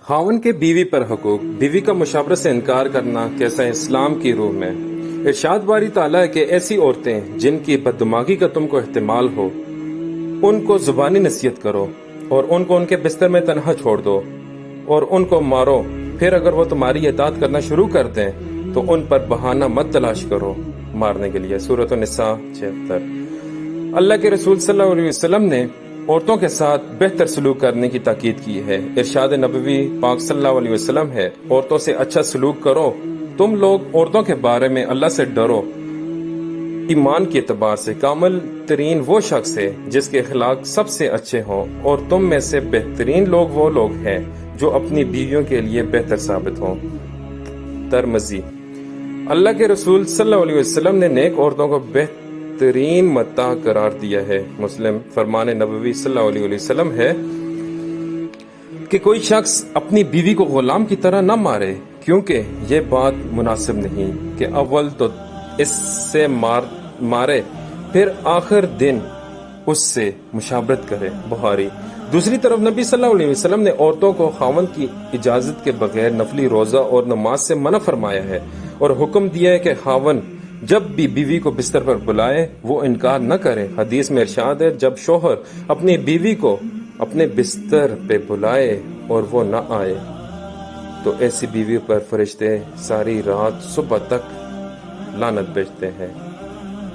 خاوند کے بیوی پر حقوق، بیوی کا مشاورت سے انکار کرنا کیسا ہے اسلام کی روح میں؟ ارشاد باری تعالیٰ ہے کہ ایسی عورتیں جن کی بددماغی کا تم کو احتمال ہو ان کو زبانی نصیحت کرو اور ان کو ان کے بستر میں تنہا چھوڑ دو اور ان کو مارو، پھر اگر وہ تمہاری اطاعت کرنا شروع کر دیں تو ان پر بہانہ مت تلاش کرو مارنے کے لیے۔ سورۃ النساء 76۔ اللہ کے رسول صلی اللہ علیہ وسلم نے عورتوں کے ساتھ بہتر سلوک کرنے کی تاکید کی ہے۔ ارشاد نبوی پاک صلی اللہ علیہ وسلم ہے، عورتوں سے اچھا سلوک کرو۔ تم لوگ عورتوں کے بارے میں اللہ سے ڈرو۔ ایمان کے اعتبار سے کامل ترین وہ شخص ہے جس کے اخلاق سب سے اچھے ہوں، اور تم میں سے بہترین لوگ وہ لوگ ہیں جو اپنی بیویوں کے لیے بہتر ثابت ہوں۔ ترمذی۔ اللہ کے رسول صلی اللہ علیہ وسلم نے نیک عورتوں کو بہترین متاع قرار دیا ہے۔ مسلم۔ فرمان نبوی صلی اللہ علیہ وسلم ہے کہ کوئی شخص اپنی بیوی کو غلام کی طرح نہ مارے، کیونکہ یہ بات مناسب نہیں کہ اول تو اس سے مارے پھر آخر دن اس سے مشاورت کرے۔ بخاری۔ دوسری طرف نبی صلی اللہ علیہ وسلم نے عورتوں کو خاوند کی اجازت کے بغیر نفلی روزہ اور نماز سے منع فرمایا ہے، اور حکم دیا ہے کہ خاوند جب بھی بیوی کو بستر پر بلائے وہ انکار نہ کرے۔ حدیث میں ارشاد ہے، جب شوہر اپنی بیوی کو اپنے بستر پہ بلائے اور وہ نہ آئے تو ایسی بیوی پر فرشتے ساری رات صبح تک لعنت بھیجتے ہیں۔